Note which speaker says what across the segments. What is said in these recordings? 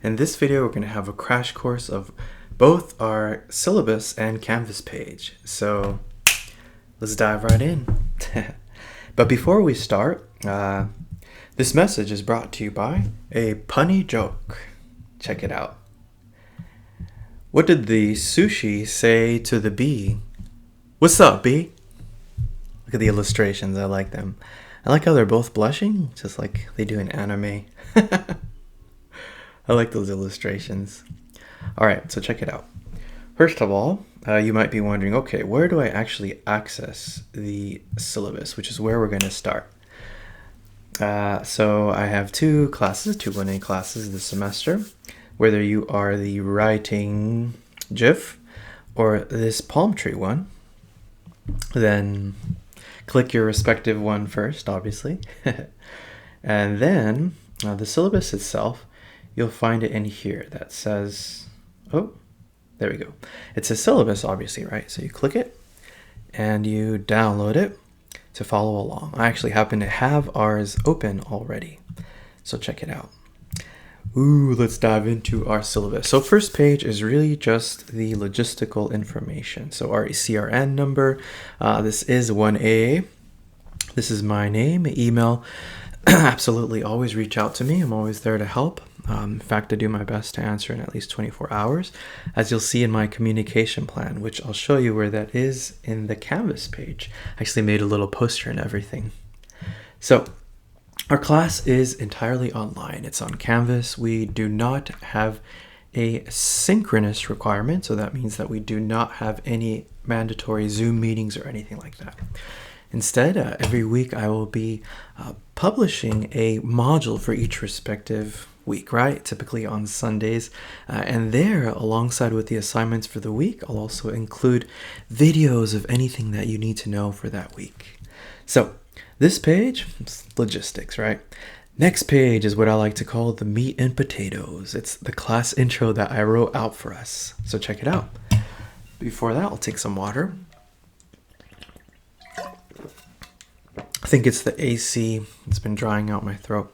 Speaker 1: In this video, we're going to have a crash course of both our syllabus and Canvas page. So let's dive right in. But before we start, this message is brought to you by a punny joke. Check it out. What did the sushi say to the bee? What's up, bee? Look at the illustrations. I like them. I like how they're both blushing, just like they do in anime. I like those illustrations. All right, so check it out. First of all, you might be wondering, okay, where do I actually access the syllabus, which is where we're going to start. So I have two 1A classes this semester. Whether you are the writing GIF or this palm tree one, then click your respective one first, obviously. And then the syllabus itself, you'll find it in here that says, oh, there we go. It says syllabus, obviously, right? So you click it and you download it to follow along. I actually happen to have ours open already. So check it out. Ooh, let's dive into our syllabus. So first page is really just the logistical information. So our CRN number, this is 1A. This is my name, email. Absolutely always reach out to me. I'm always there to help. In fact, I do my best to answer in at least 24 hours, as you'll see in my communication plan, which I'll show you where that is in the Canvas page. I actually made a little poster and everything. So our class is entirely online. It's on Canvas. We do not have a synchronous requirement, so that means that we do not have any mandatory Zoom meetings or anything like that. Instead, every week I will be publishing a module for each respective week, right? Typically on Sundays. And there, alongside with the assignments for the week, I'll also include videos of anything that you need to know for that week. So this page, it's logistics, right? Next page is what I like to call the meat and potatoes. It's the class intro that I wrote out for us. So check it out. Before that, I'll take some water. I think it's the AC. It's been drying out my throat.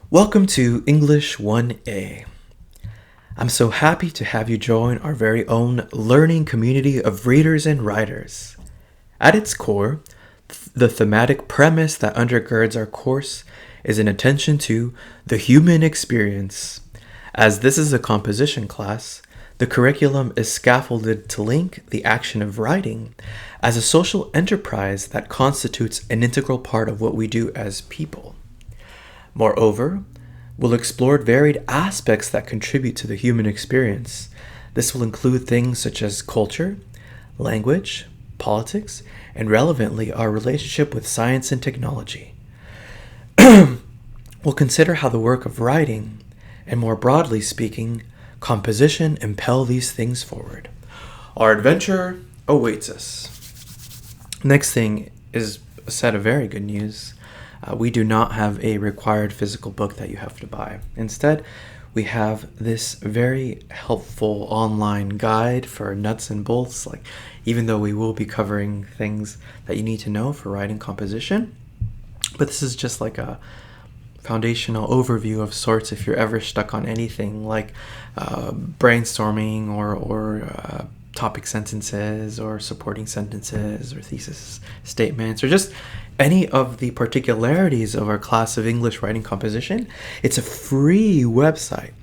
Speaker 1: Welcome to English 1A. I'm so happy to have you join our very own learning community of readers and writers. At its core, the thematic premise that undergirds our course is an attention to the human experience. As this is a composition class, the curriculum is scaffolded to link the action of writing as a social enterprise that constitutes an integral part of what we do as people. Moreover, we'll explore varied aspects that contribute to the human experience. This will include things such as culture, language, politics, and relevantly, our relationship with science and technology. We'll consider how the work of writing, and more broadly speaking, composition impel these things forward. Our adventure awaits us. Next thing is a set of very good news. We do not have a required physical book that you have to buy. Instead, we have this very helpful online guide for nuts and bolts. Like, even though we will be covering things that you need to know for writing composition, but this is just like a foundational overview of sorts if you're ever stuck on anything like brainstorming or topic sentences or supporting sentences or thesis statements or just any of the particularities of our class of English writing composition. It's a free website.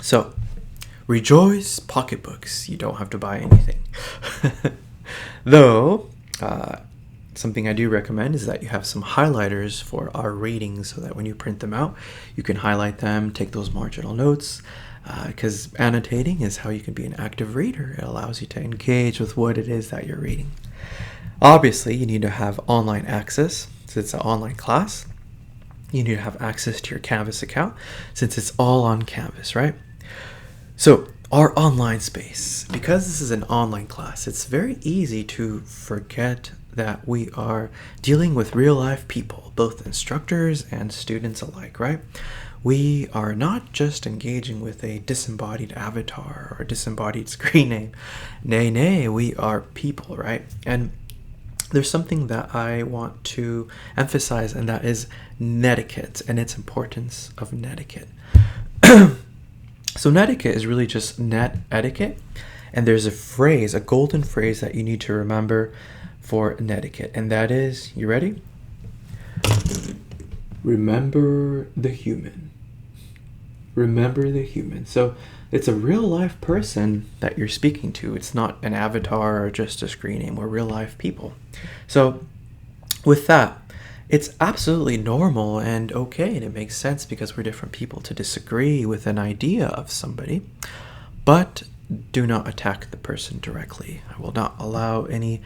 Speaker 1: So rejoice, pocketbooks. You don't have to buy anything. Though, something I do recommend is that you have some highlighters for our readings so that when you print them out, you can highlight them, take those marginal notes, because annotating is how you can be an active reader. It allows you to engage with what it is that you're reading. Obviously, you need to have online access since it's an online class. You need to have access to your Canvas account since it's all on Canvas, right? So our online space, because this is an online class, it's very easy to forget that we are dealing with real life people, both instructors and students alike, right? We are not just engaging with a disembodied avatar or disembodied screen name. Nay, we are people, right? And there's something that I want to emphasize, and that is netiquette and its importance of netiquette. So netiquette is really just net etiquette, and there's a phrase, a golden phrase that you need to remember for netiquette, and that is, you ready? Remember the human. Remember the human. So it's a real life person that you're speaking to. It's not an avatar or just a screen name. We're real life people. So with that, it's absolutely normal and okay, and it makes sense because we're different people to disagree with an idea of somebody, but do not attack the person directly. I will not allow any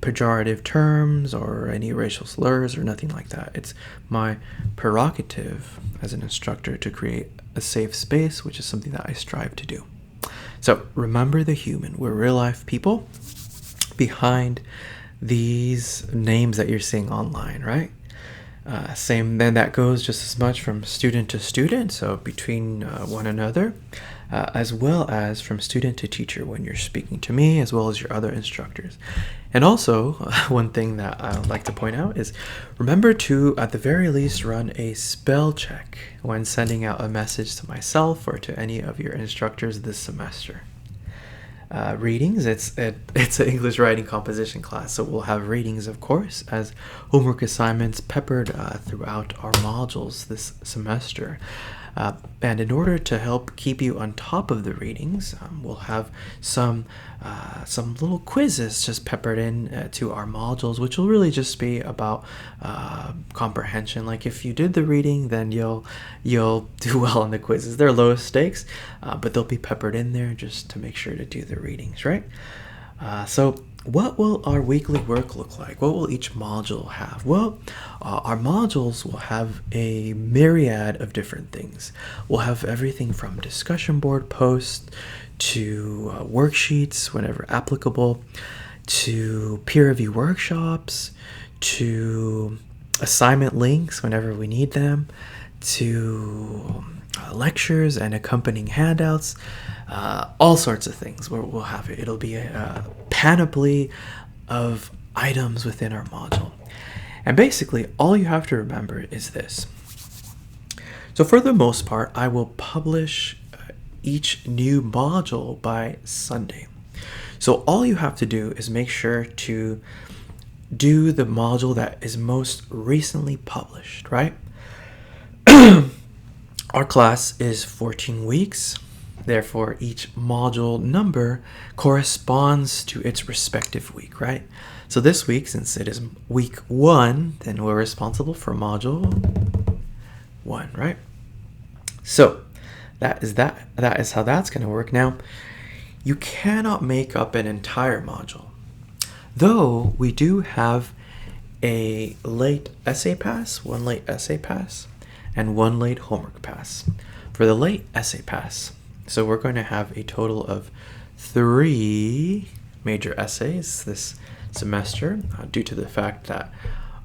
Speaker 1: pejorative terms or any racial slurs or nothing like that. It's my prerogative as an instructor to create a safe space, which is something that I strive to do. So remember the human. We're real life people behind these names that you're seeing online, right? Same, then that goes just as much from student to student, so between one another, as well as from student to teacher when you're speaking to me, as well as your other instructors. And also, one thing that I would like to point out is remember to, at the very least, run a spell check when sending out a message to myself or to any of your instructors this semester. Readings, it's an English writing composition class, so we'll have readings, of course, as homework assignments peppered throughout our modules this semester. And in order to help keep you on top of the readings, we'll have some little quizzes just peppered in to our modules, which will really just be about comprehension. Like if you did the reading, then you'll do well on the quizzes. They're low stakes, but they'll be peppered in there just to make sure to do the readings, right? So what will our weekly work look like? What will each module have? Well, our modules will have a myriad of different things. We'll have everything from discussion board posts to worksheets whenever applicable, to peer review workshops, to assignment links whenever we need them, to lectures and accompanying handouts, all sorts of things. We'll have it. It'll be a panoply of items within our module. And basically, all you have to remember is this. So for the most part, I will publish each new module by Sunday. So all you have to do is make sure to do the module that is most recently published, right? Our class is 14 weeks. Therefore, each module number corresponds to its respective week, right? So this week, since it is week 1, then we're responsible for module 1, right? So that is how that's going to work. Now, you cannot make up an entire module, though we do have a late essay pass, one late essay pass, and one late homework pass. For the late essay pass, so we're going to have a total of 3 major essays this semester, due to the fact that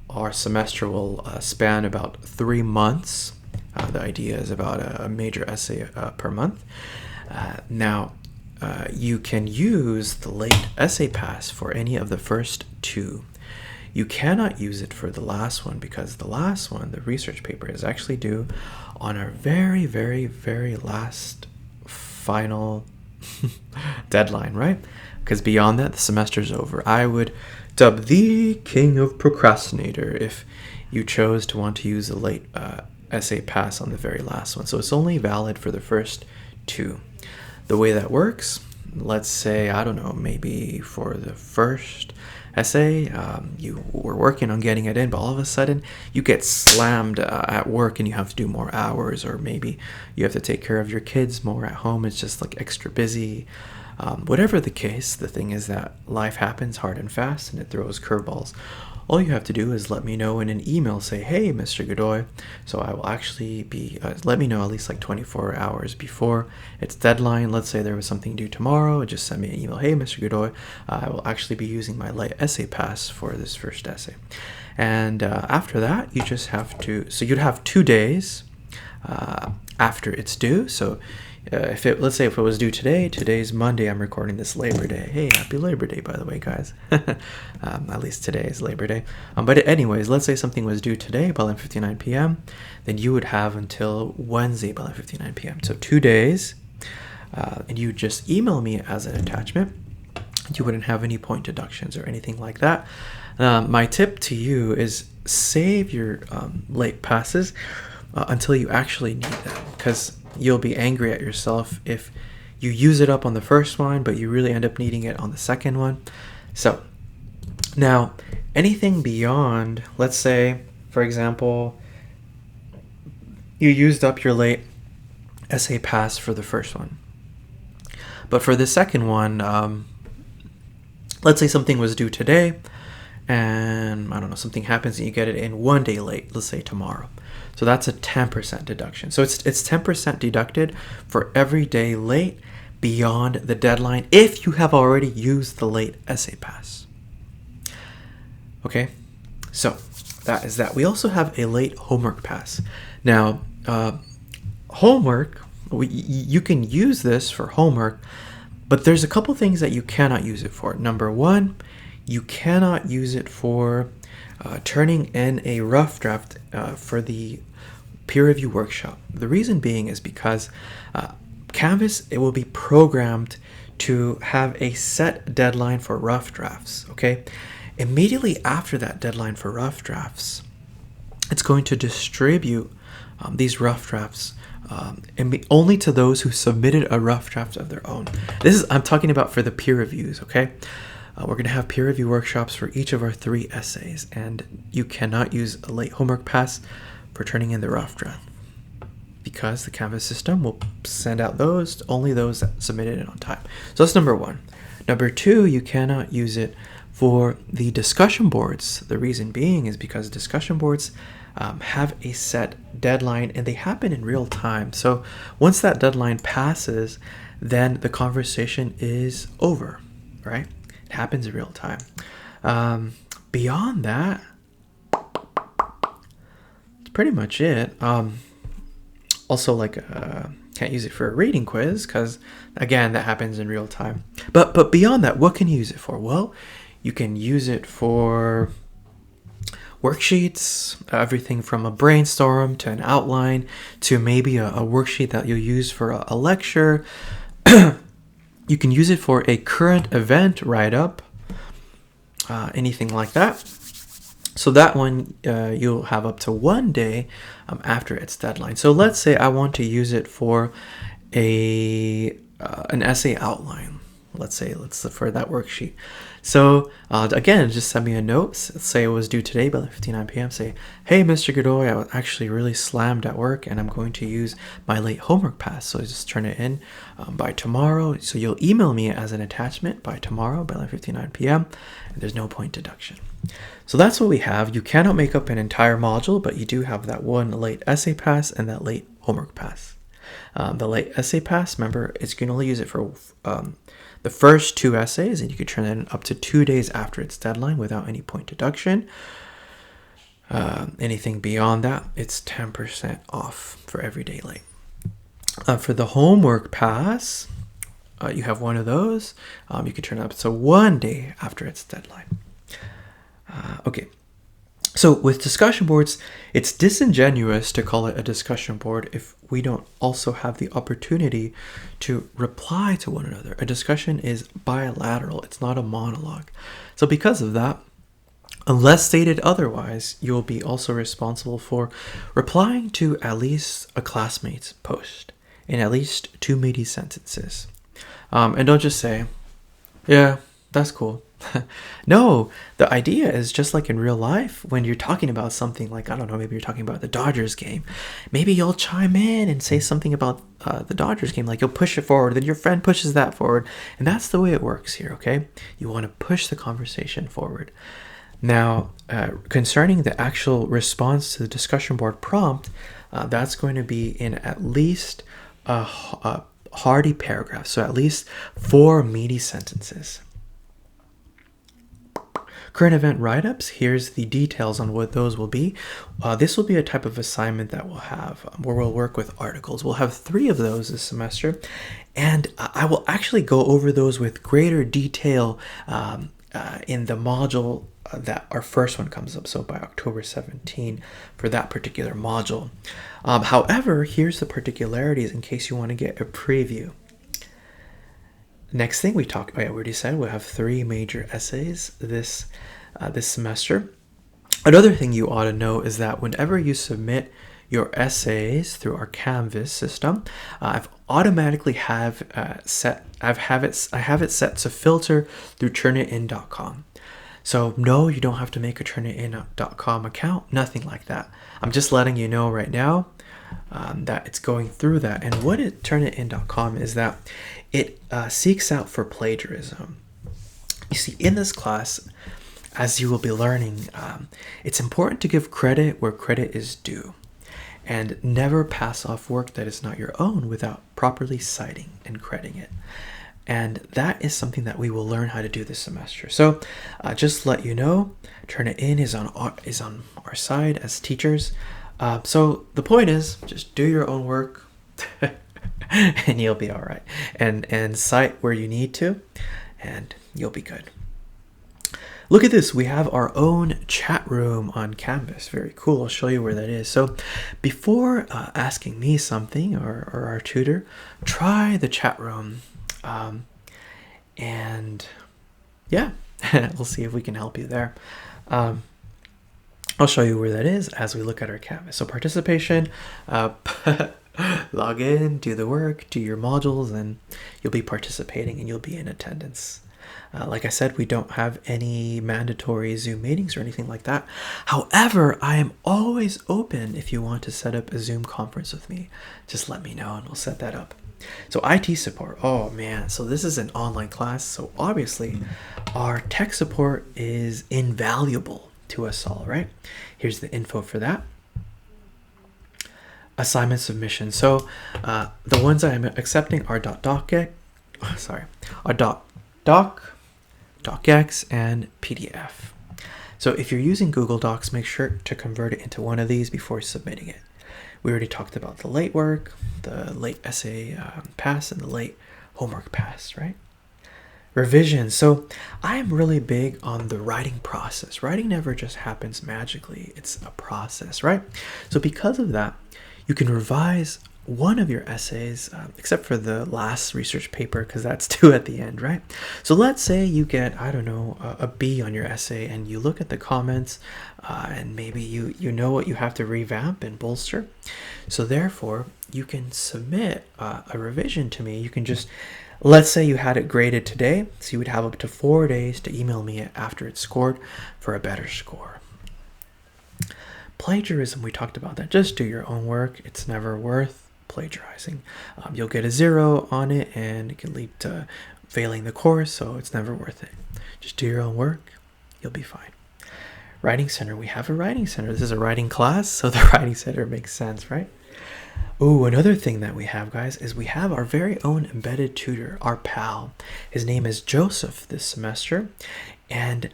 Speaker 1: our semester will span about 3 months. The idea is about a major essay per month. Now, you can use the late essay pass for any of the first 2. You cannot use it for the last one because the last one, the research paper, is actually due on our very, very, very last final deadline, right? Because beyond that, the semester's over. I would dub the king of procrastinator if you chose to want to use a late essay pass on the very last one. So it's only valid for the first 2. The way that works, let's say, I don't know, maybe for the first essay, you were working on getting it in, but all of a sudden you get slammed at work and you have to do more hours, or maybe you have to take care of your kids more at home. It's just like extra busy. Whatever the case, the thing is that life happens hard and fast and it throws curveballs. All you have to do is let me know in an email, say, hey, Mr. Godoy. So I will actually be, let me know at least like 24 hours before its deadline. Let's say there was something due tomorrow. Just send me an email, hey, Mr. Godoy, I will actually be using my light essay pass for this first essay. And after that, you just have to, so you'd have 2 days after it's due. So let's say if it was due today, today's Monday, I'm recording this Labor Day. Hey, happy Labor Day, by the way, guys. At least today is Labor Day. But anyways, let's say something was due today by 11:59 p.m. Then you would have until Wednesday by 11:59 p.m. So 2 days. And you just email me as an attachment. You wouldn't have any point deductions or anything like that. My tip to you is save your late passes until you actually need them, because you'll be angry at yourself if you use it up on the first one, but you really end up needing it on the second one. So now anything beyond, let's say, for example, you used up your late essay pass for the first one. But for the second one, let's say something was due today, and I don't know, something happens and you get it in 1 day late, let's say tomorrow. So that's a 10% deduction. So it's 10% deducted for every day late beyond the deadline if you have already used the late essay pass. Okay, so that is that. We also have a late homework pass. Now, homework, you can use this for homework, but there's a couple things that you cannot use it for. Number one, you cannot use it for turning in a rough draft for the peer review workshop. The reason being is because Canvas, it will be programmed to have a set deadline for rough drafts, okay? Immediately after that deadline for rough drafts, it's going to distribute these rough drafts only to those who submitted a rough draft of their own. I'm talking about for the peer reviews, okay? We're going to have peer review workshops for each of our 3 essays, and you cannot use a late homework pass for turning in the rough draft, because the Canvas system will send out only those that submitted it on time. So that's number one. Number two, you cannot use it for the discussion boards. The reason being is because discussion boards have a set deadline and they happen in real time. So once that deadline passes, then the conversation is over, right? It happens in real time. Beyond that, that's pretty much it. Also, can't use it for a reading quiz because, again, that happens in real time. But beyond that, what can you use it for? Well, you can use it for worksheets, everything from a brainstorm to an outline to maybe a worksheet that you'll use for a lecture. You can use it for a current event write-up, anything like that. So that one, you'll have up to 1 day after its deadline. So let's say I want to use it for an essay outline. Let's for that worksheet. So again, just send me a note. Let's say it was due today by 11:59 p.m. Say, hey, Mr. Godoy, I was actually really slammed at work and I'm going to use my late homework pass. So just turn it in by tomorrow. So you'll email me as an attachment by tomorrow by 11:59 p.m. And there's no point deduction. So that's what we have. You cannot make up an entire module, but you do have that one late essay pass and that late homework pass. The late essay pass, remember, you can only use it for the first 2 essays, and you could turn it in up to 2 days after its deadline without any point deduction. Anything beyond that, it's 10% off for every day late. For the homework pass, you have one of those. You could turn it up to 1 day after its deadline. Okay. So with discussion boards, it's disingenuous to call it a discussion board if we don't also have the opportunity to reply to one another. A discussion is bilateral. It's not a monologue. So because of that, unless stated otherwise, you'll be also responsible for replying to at least a classmate's post in at least 2 meaty sentences. And don't just say, yeah, that's cool. No, the idea is just like in real life, when you're talking about something like, I don't know, maybe you're talking about the Dodgers game. Maybe you'll chime in and say something about the Dodgers game, like you'll push it forward, then your friend pushes that forward. And that's the way it works here, okay? You want to push the conversation forward. Now, concerning the actual response to the discussion board prompt, that's going to be in at least a hearty paragraph, so at least 4 meaty sentences. Current event write-ups, here's the details on what those will be. This will be a type of assignment that we'll have where we'll work with articles. We'll have 3 of those this semester, and I will actually go over those with greater detail in the module that our first one comes up, so by October 17 for that particular module. However, here's the particularities in case you want to get a preview. Next thing we talked about, I already said, we'll have 3 major essays this semester. Another thing you ought to know is that whenever you submit your essays through our Canvas system, I've automatically I have it set to filter through turnitin.com. So no, you don't have to make a turnitin.com account, nothing like that. I'm just letting you know right now that it's going through that. And what turnitin.com is that it seeks out for plagiarism. You see, in this class, as you will be learning, it's important to give credit where credit is due, and never pass off work that is not your own without properly citing and crediting it. And that is something that we will learn how to do this semester. So just let you know, Turnitin is on our side as teachers. So the point is, just do your own work and you'll be all right. And cite where you need to, and you'll be good. Look at this. We have our own chat room on Canvas. Very cool. I'll show you where that is. So before asking me something or our tutor, try the chat room. And yeah, we'll see if we can help you there. I'll show you where that is as we look at our Canvas. So participation, log in, do the work, do your modules, and you'll be participating and you'll be in attendance. Like I said, we don't have any mandatory Zoom meetings or anything like that. However, I am always open if you want to set up a Zoom conference with me. Just let me know and we'll set that up. So IT support, oh man, so this is an online class, so obviously our tech support is invaluable to us all, right? Here's the info for that. Assignment submission. So the ones I'm accepting are docx, docx, and PDF. So if you're using Google Docs, make sure to convert it into one of these before submitting it. We already talked about the late work, the late essay pass, and the late homework pass, right? Revision. So I'm really big on the writing process. Writing never just happens magically. It's a process, right? So because of that, you can revise one of your essays, except for the last research paper, because that's due at the end, right? So let's say you get, I don't know, a B on your essay, and you look at the comments, and maybe you know what you have to revamp and bolster. So therefore, you can submit a revision to me. You can just, let's say you had it graded today, so you would have up to 4 days to email me after it's scored for a better score. Plagiarism, we talked about that. Just do your own work. It's never worth plagiarizing. You'll get a 0 on it and it can lead to failing the course, so it's never worth it. Just do your own work. You'll be fine. Writing center. We have a writing center. This is a writing class, so the writing center makes sense, right? Oh, another thing that we have, guys, is we have our very own embedded tutor, our pal. His name is Joseph this semester, and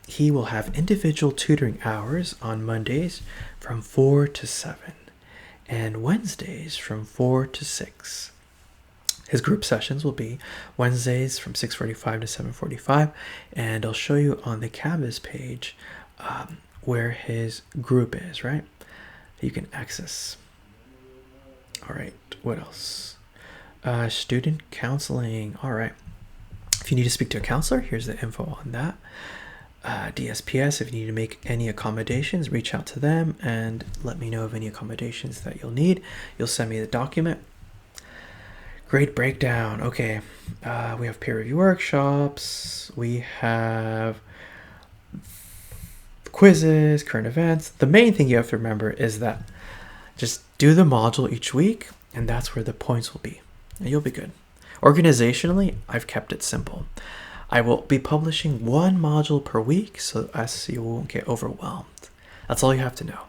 Speaker 1: he will have individual tutoring hours on Mondays from 4 to 7 and Wednesdays from 4 to 6. His group sessions will be Wednesdays from 6:45 to 7:45, and I'll show you on the Canvas page where his group is, right? You can access. All right, what else? Student counseling. All right. If you need to speak to a counselor, here's the info on that. DSPS, if you need to make any accommodations, reach out to them and let me know of any accommodations that you'll need. You'll send me the document. Grade breakdown. Okay, we have peer review workshops. We have quizzes, current events. The main thing you have to remember is that just do the module each week, and that's where the points will be, and you'll be good. Organizationally, I've kept it simple. I will be publishing one module per week so as you won't get overwhelmed. That's all you have to know.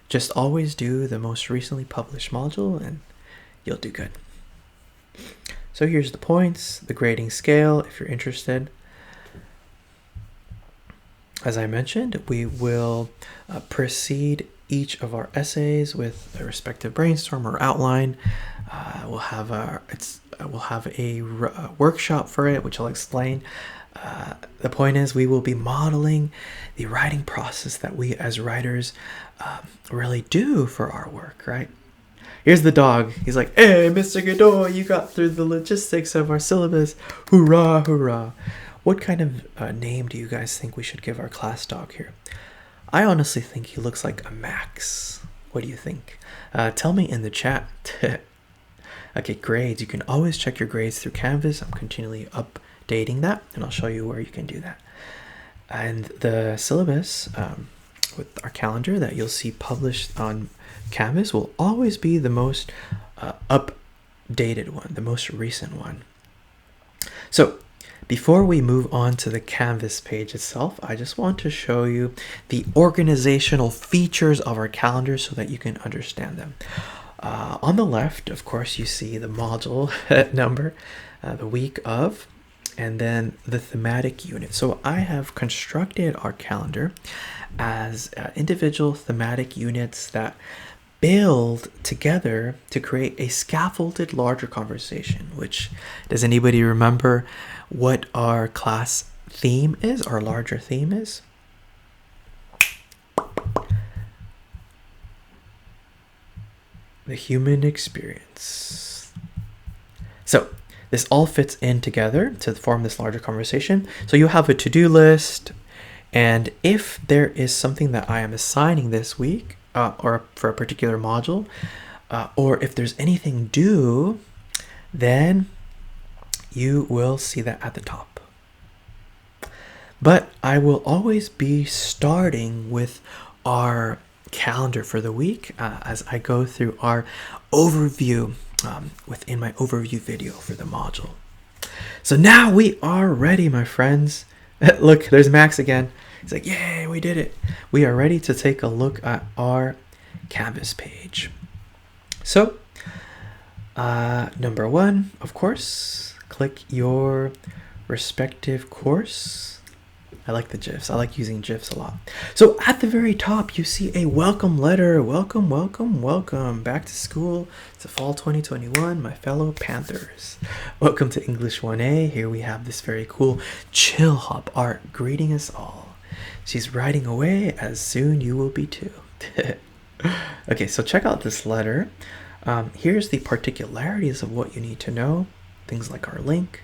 Speaker 1: Just always do the most recently published module and you'll do good. So here's the points, the grading scale if you're interested. as I mentioned, we will precede each of our essays with a respective brainstorm or outline. We'll have a workshop for it, which I'll explain. The point is, we will be modeling the writing process that we as writers really do for our work, right? Here's the dog. He's like, "Hey, Mr. Godot, you got through the logistics of our syllabus. Hoorah, hoorah." What kind of name do you guys think we should give our class dog here? I honestly think he looks like a Max. What do you think? Tell me in the chat. Okay, grades. You can always check your grades through Canvas. I'm continually updating that, and I'll show you where you can do that. And the syllabus with our calendar that you'll see published on Canvas will always be the most updated one, the most recent one. So before we move on to the Canvas page itself, I just want to show you the organizational features of our calendar so that you can understand them. On the left, of course, you see the module number, the week of, and then the thematic unit. So I have constructed our calendar as individual thematic units that build together to create a scaffolded larger conversation. Which, does anybody remember what our class theme is, our larger theme is? The human experience. So this all fits in together to form this larger conversation. So you have a to-do list, and if there is something that I am assigning this week, or for a particular module, or if there's anything due, then you will see that at the top. But I will always be starting with our calendar for the week as I go through our overview within my overview video for the module. So now we are ready, my friends. Look, there's Max again. He's like, "Yay, we did it." We are ready to take a look at our Canvas page. So, number one, of course, click your respective course. I like the GIFs. I like using GIFs a lot. So at the very top, you see a welcome letter. Welcome, welcome, welcome. Back to school. It's the fall 2021, my fellow Panthers. Welcome to English 1A. Here we have this very cool chill hop art greeting us all. She's riding away, as soon you will be too. Okay, so check out this letter. Here's the particularities of what you need to know. Things like our link.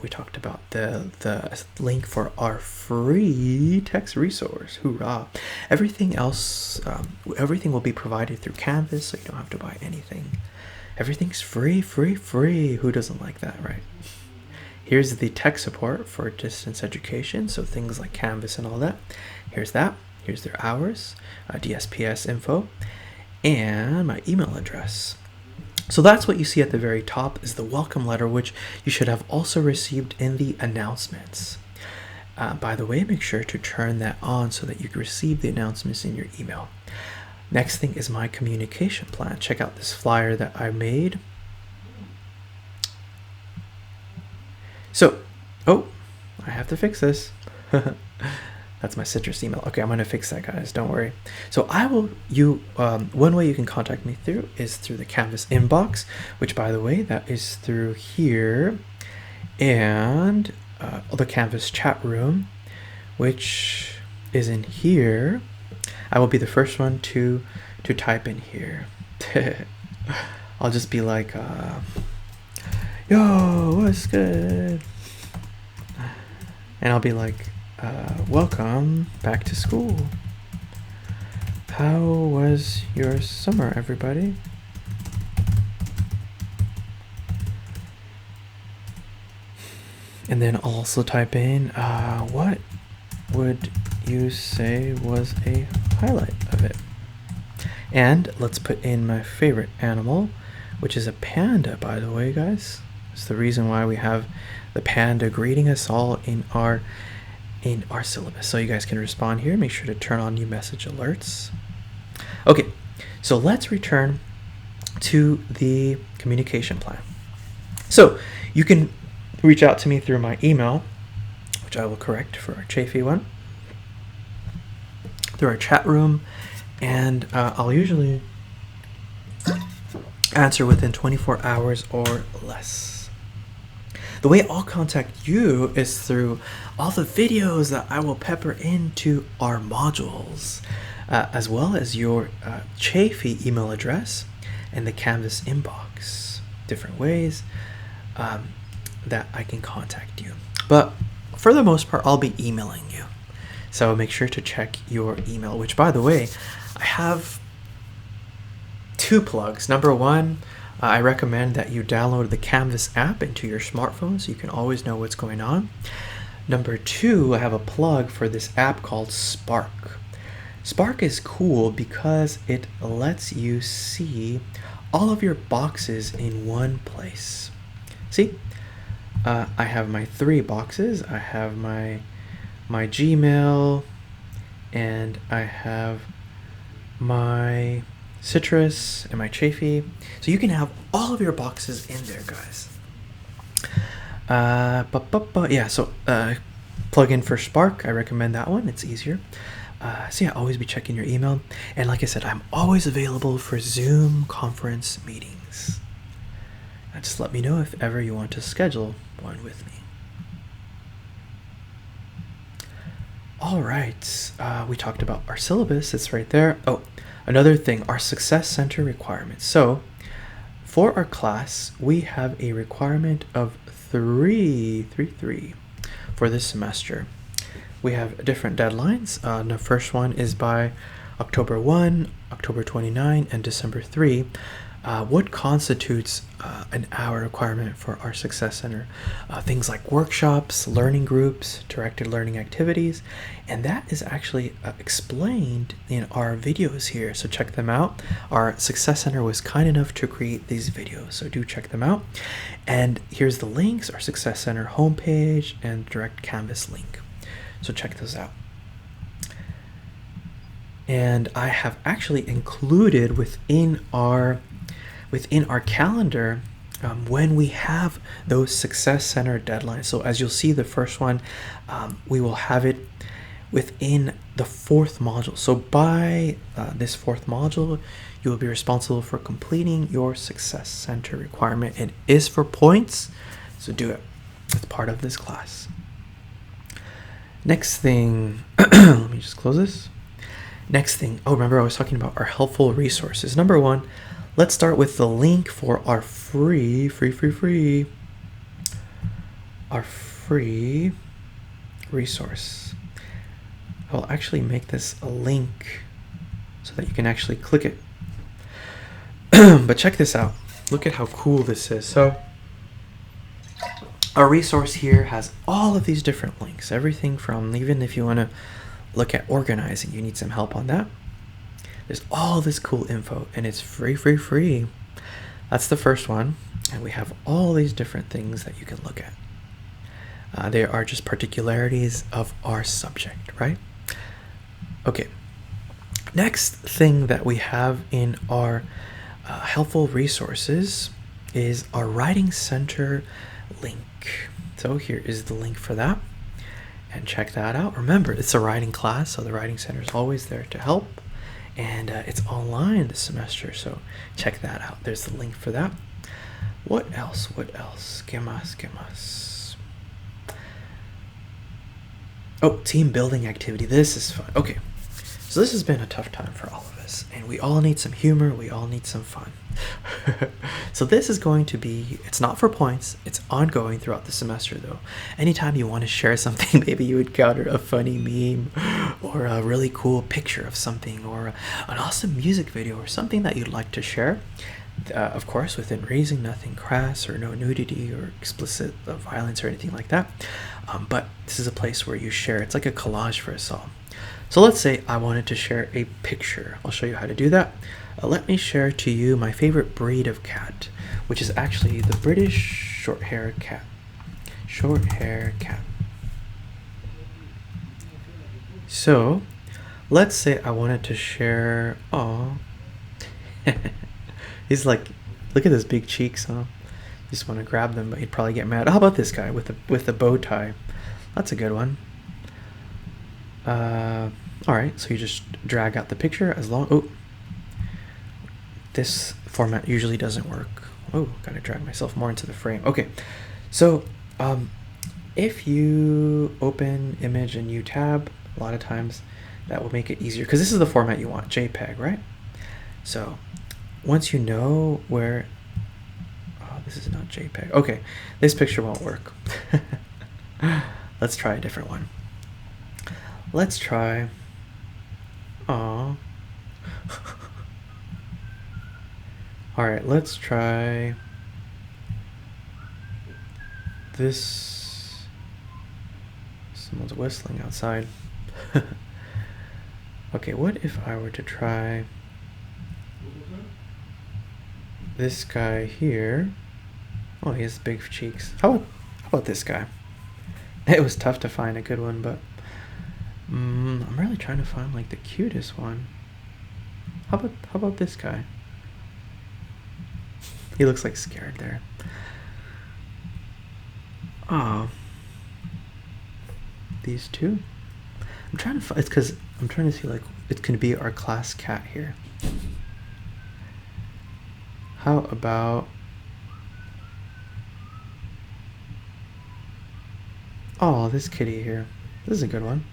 Speaker 1: We talked about the link for our free text resource. Hoorah. Everything else, everything will be provided through Canvas, so you don't have to buy anything. Everything's free, free, free. Who doesn't like that, right? Here's the tech support for distance education, so things like Canvas and all that. Here's that. Here's their hours, DSPS info, and my email address. So that's what you see at the very top is the welcome letter, which you should have also received in the announcements. By the way, make sure to turn that on so that you can receive the announcements in your email. Next thing is my communication plan. Check out this flyer that I made. So, oh, I have to fix this. That's my citrus email. Okay, I'm gonna fix that, guys. Don't worry. So one way you can contact me through is through the Canvas inbox, which, by the way, that is through here, and the Canvas chat room, which is in here. I will be the first one to type in here. I'll just be like, "Yo, what's good?" And I'll be like, "Welcome back to school. How was your summer, everybody?" And then I'll also type in, "What would you say was a highlight of it?" And let's put in my favorite animal, which is a panda, by the way, guys. It's the reason why we have the panda greeting us all in our syllabus. So you guys can respond here. Make sure to turn on new message alerts. Okay, so let's return to the communication plan. So you can reach out to me through my email, which I will correct for our Chafee one. through our chat room, and I'll usually answer within 24 hours or less. The way I'll contact you is through all the videos that I will pepper into our modules, as well as your Chafee email address and the Canvas inbox. Different ways that I can contact you. But for the most part, I'll be emailing you. So make sure to check your email, which, by the way, I have 2 plugs. Number one, I recommend that you download the Canvas app into your smartphone so you can always know what's going on. Number 2, I have a plug for this app called Spark. Spark is cool because it lets you see all of your boxes in one place. See, I have my 3 boxes. I have my Gmail, and I have my Citrus and my Chafee. So you can have all of your boxes in there, guys. Yeah, so plug in for Spark. I recommend that one. It's easier. So yeah, always be checking your email. And like I said, I'm always available for Zoom conference meetings. Just let me know if ever you want to schedule one with me. All right, we talked about our syllabus. It's right there. Oh, another thing, our Success Center requirements. So for our class, we have a requirement of 3 for this semester. We have different deadlines. The first one is by October 1, October 29, and December 3. What constitutes an hour requirement for our Success Center? Things like workshops, learning groups, directed learning activities, and that is actually explained in our videos here, so check them out. Our Success Center was kind enough to create these videos, so do check them out. And here's the links, our Success Center homepage and direct Canvas link. So check those out. And I have actually included within our calendar when we have those Success Center deadlines. So as you'll see, the first one, we will have it within the 4th module. So by this 4th module, you will be responsible for completing your Success Center requirement. It is for points, so do it. It's part of this class. Next thing, let me just close this. Next thing, oh, remember I was talking about our helpful resources. Number 1, let's start with the link for our free resource. I'll actually make this a link so that you can actually click it. But check this out. Look at how cool this is. So our resource here has all of these different links. Everything from, even if you want to look at organizing, you need some help on that. There's all this cool info, and it's free. That's the first one, and we have all these different things that you can look at. They are just particularities of our subject, right? Okay. Next thing that we have in our helpful resources is our Writing Center link. So here is the link for that, and check that out. Remember, it's a writing class, so the Writing Center is always there to help. And it's online this semester, so check that out. There's the link for that. What else? ¿Qué más? Oh, team building activity. This is fun. Okay, so this has been a tough time for all of us, and we all need some humor. We all need some fun. So this is going to be, it's not for points. It's ongoing throughout the semester, though. Anytime you want to share something, maybe you encounter a funny meme or a really cool picture of something or an awesome music video or something that you'd like to share, of course, within reason, nothing crass or no nudity or explicit violence or anything like that. But this is a place where you share. It's like a collage for us all. So let's say I wanted to share a picture. I'll show you how to do that. Let me share to you my favorite breed of cat, which is actually the British short-haired cat. Short-haired cat. So let's say I wanted to share, oh, he's like, look at those big cheeks, huh? You just want to grab them, but he'd probably get mad. How about this guy with the bow tie? That's a good one. All right, so you just drag out the picture as long. Oh, this format usually doesn't work. Oh, gotta drag myself more into the frame. Okay, so if you open image and new tab, a lot of times that will make it easier because this is the format you want, JPEG, right? So once you know where, oh, this is not JPEG. Okay, this picture won't work. Let's try a different one. Let's try, aw. All right, let's try this. Someone's whistling outside. Okay, what if I were to try this guy here? Oh, he has big cheeks. How about this guy? It was tough to find a good one, but I'm really trying to find like the cutest one. How about this guy? He looks like scared there. Oh, these two. I'm trying to find. It's because I'm trying to see like it can be our class cat here. How about? Oh, this kitty here. This is a good one.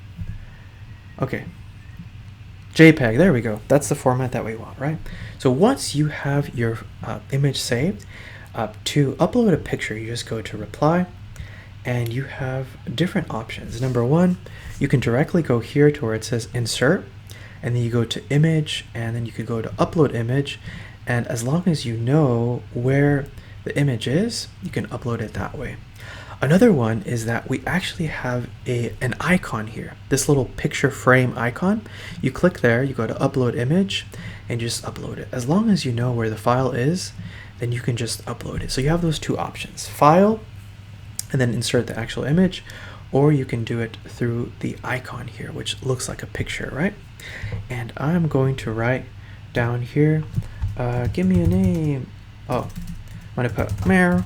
Speaker 1: Okay. JPEG, there we go. That's the format that we want, right? So once you have your image saved, to upload a picture, you just go to reply, and you have different options. Number one, you can directly go here to where it says insert, and then you go to image, and then you could go to upload image, and as long as you know where the image is, you can upload it that way. Another one is that we actually have an icon here, this little picture frame icon. You click there, you go to upload image, and just upload it. As long as you know where the file is, then you can just upload it. So you have those two options, file, and then insert the actual image, or you can do it through the icon here, which looks like a picture, right? And I'm going to write down here, give me a name. Oh, I'm gonna put Meow.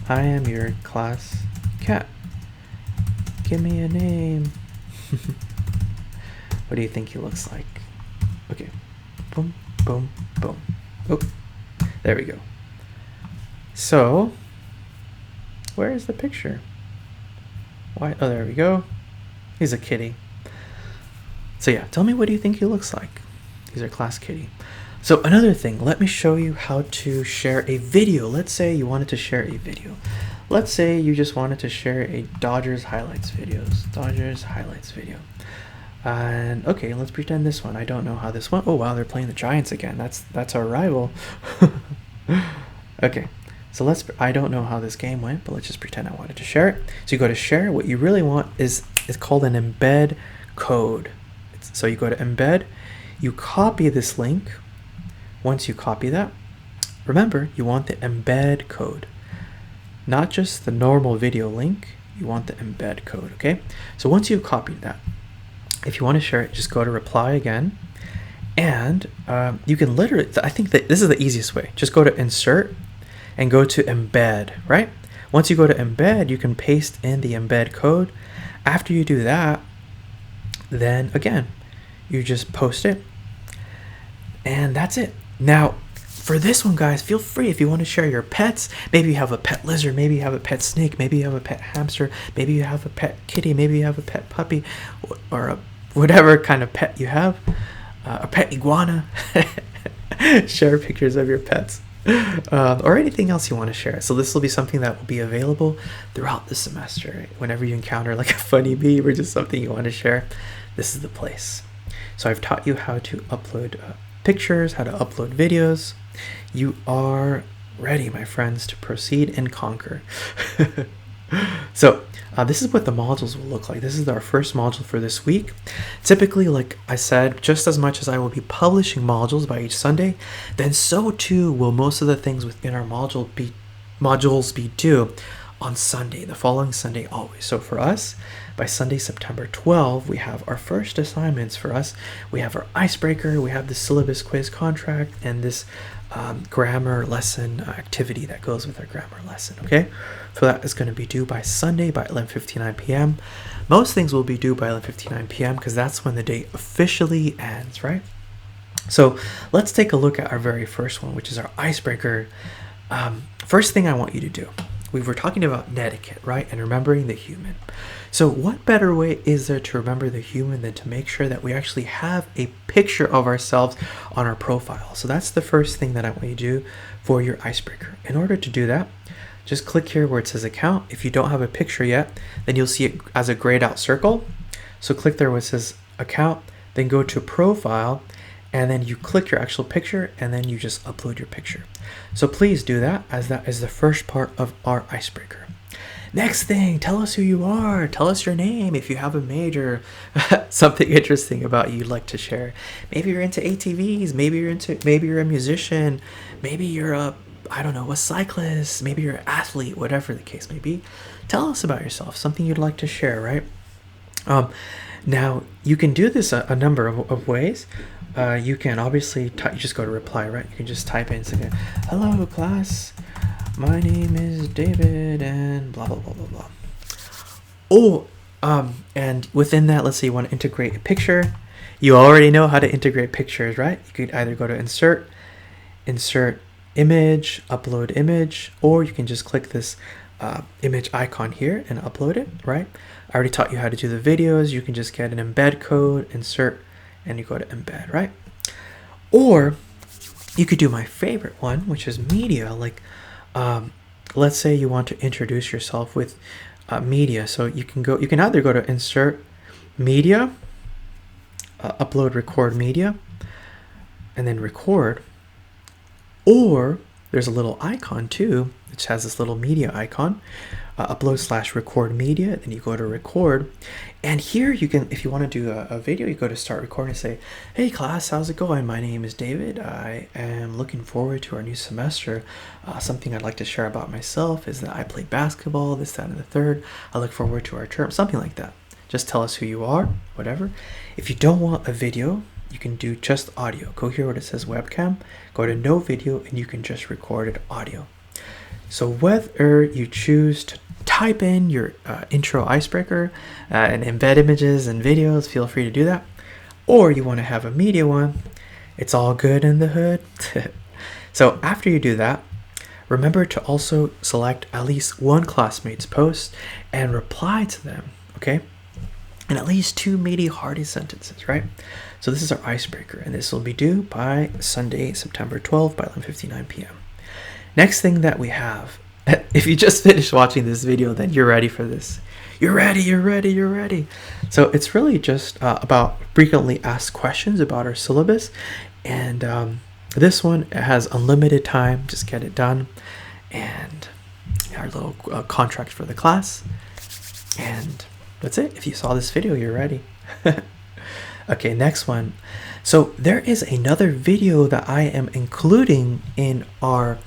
Speaker 1: I am your class cat. Give me a name. What do you think he looks like? Okay. Boom, boom, boom. Oh, there we go. So, where is the picture? Why? Oh, there we go. He's a kitty. So yeah, tell me, what do you think he looks like? He's our class kitty. So another thing, let me show you how to share a video. Let's say you wanted to share a video. Let's say you just wanted to share a Dodgers highlights video. And okay, let's pretend this one. I don't know how this went. Oh wow, they're playing the Giants again. That's our rival. Okay, so I don't know how this game went, but let's just pretend I wanted to share it. So you go to share. What you really want is called an embed code. So you go to embed, you copy this link. Once you copy that, remember, you want the embed code, not just the normal video link. You want the embed code, okay? So once you've copied that, if you want to share it, just go to reply again, and you can literally, I think that this is the easiest way. Just go to insert and go to embed, right? Once you go to embed, you can paste in the embed code. After you do that, then again, you just post it, and that's it. Now, for this one, guys, feel free if you want to share your pets. Maybe you have a pet lizard, maybe you have a pet snake, maybe you have a pet hamster, maybe you have a pet kitty, maybe you have a pet puppy, or whatever kind of pet you have, a pet iguana. Share pictures of your pets, or anything else you want to share. So this will be something that will be available throughout the semester. Right? Whenever you encounter like a funny meme or just something you want to share, this is the place. So I've taught you how to upload pictures, how to upload videos. You are ready, my friends, to proceed and conquer. So this is what the modules will look like. This is our first module for this week. Typically, like I said, just as much as I will be publishing modules by each Sunday, then so too will most of the things within our modules be due on Sunday, the following Sunday always. So for us, by Sunday, September 12, we have our first assignments for us. We have our icebreaker, we have the syllabus quiz contract, and this grammar lesson activity that goes with our grammar lesson, okay? So that is going to be due by Sunday by 11:59 p.m. Most things will be due by 11:59 p.m. because that's when the day officially ends, right? So let's take a look at our very first one, which is our icebreaker. First thing I want you to do, we were talking about etiquette, right? And remembering the human. So what better way is there to remember the human than to make sure that we actually have a picture of ourselves on our profile? So that's the first thing that I want you to do for your icebreaker. In order to do that, just click here where it says account. If you don't have a picture yet, then you'll see it as a grayed out circle. So click there where it says account, then go to profile, and then you click your actual picture, and then you just upload your picture. So please do that, as that is the first part of our icebreaker. Next thing, tell us who you are. Tell us your name. If you have a major, something interesting about you you'd like to share. Maybe you're into ATVs. Maybe you're a musician. Maybe you're a cyclist. Maybe you're an athlete. Whatever the case may be, tell us about yourself. Something you'd like to share, right? Now you can do this a number of ways. You can obviously you just go to reply, right? You can just type in something. Hello class, my name is David and blah blah blah blah blah. Oh, and within that, let's say you want to integrate a picture. You already know how to integrate pictures, right? You could either go to insert image, upload image, or you can just click this image icon here and upload it, right? I already taught you how to do the videos. You can just get an embed code, insert, and you go to embed, right? Or you could do my favorite one, which is media. Like, let's say you want to introduce yourself with media. So you can either go to insert media, upload record media, and then record, or there's a little icon too, which has this little media icon, upload/record media. Then you go to record, and here you can, if you want to do a video, you go to start recording and say, hey class, how's it going? My name is David. I am looking forward to our new semester. Something I'd like to share about myself is that I played basketball, this, that, and the third. I look forward to our term, something like that. Just tell us who you are, whatever. If you don't want a video, you can do just audio. Go here where it says webcam, go to no video, and you can just record it audio. So whether you choose to type in your intro icebreaker and embed images and videos, feel free to do that. Or you want to have a media one, it's all good in the hood. So after you do that, remember to also select at least one classmate's post and reply to them, okay? And at least 2 meaty, hearty sentences, right? So this is our icebreaker, and this will be due by Sunday, September 12th by 11:59 p.m. Next thing that we have, if you just finished watching this video, then you're ready for this. You're ready. So it's really just about frequently asked questions about our syllabus. And this one has unlimited time. Just get it done. And our little contract for the class. And that's it. If you saw this video, you're ready. Okay, next one. So there is another video that I am including in our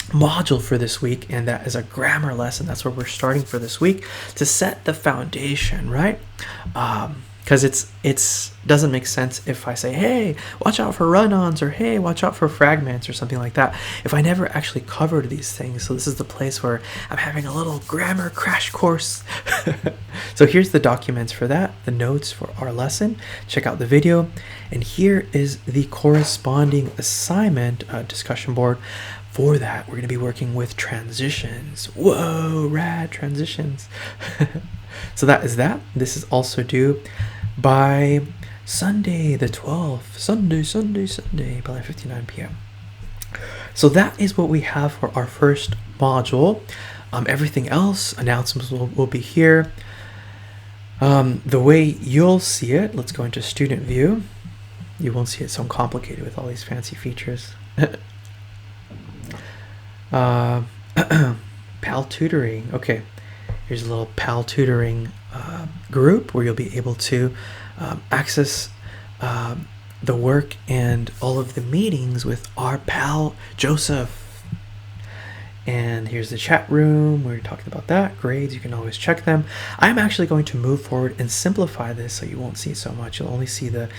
Speaker 1: module for this week, and that is a grammar lesson. That's where we're starting for this week to set the foundation, right? Because it's doesn't make sense if I say, hey, watch out for run-ons, or hey, watch out for fragments, or something like that, if I never actually covered these things. So this is the place where I'm having a little grammar crash course. So here's the documents for that, the notes for our lesson. Check out the video, and here is the corresponding assignment discussion board. For that, we're going to be working with transitions. Whoa, rad transitions. So that is that. This is also due by Sunday the 12th. Sunday by 11:59 p.m. So that is what we have for our first module. Everything else, announcements will be here. The way you'll see it, let's go into student view. You won't see it so complicated with all these fancy features. PAL tutoring. Okay, here's a little PAL tutoring group where you'll be able to access the work and all of the meetings with our pal Joseph. And here's the chat room where we talked about that. Grades, you can always check them. I'm actually going to move forward and simplify this so you won't see so much. You'll only see the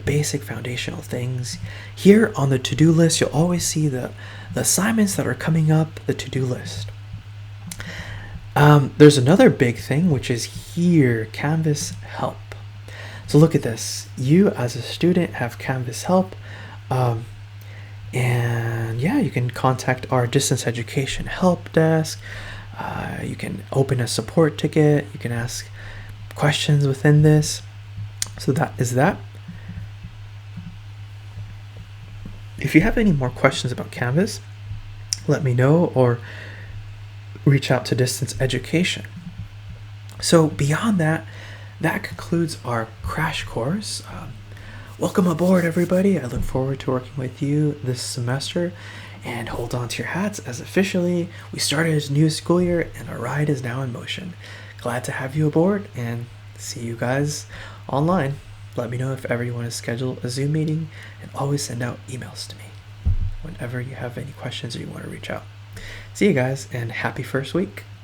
Speaker 1: basic foundational things. Here on the to-do list, you'll always see the assignments that are coming up, the to-do list. There's another big thing, which is here, Canvas Help. So look at this. You as a student have Canvas Help. And yeah, you can contact our distance education help desk. You can open a support ticket. You can ask questions within this. So that is that. If you have any more questions about Canvas, let me know or reach out to distance education. So beyond that, that concludes our crash course. Welcome aboard, everybody. I look forward to working with you this semester, and hold on to your hats as officially we started a new school year and our ride is now in motion. Glad to have you aboard and see you guys online. Let me know if ever you want to schedule a Zoom meeting, and always send out emails to me whenever you have any questions or you want to reach out. See you guys, and happy first week.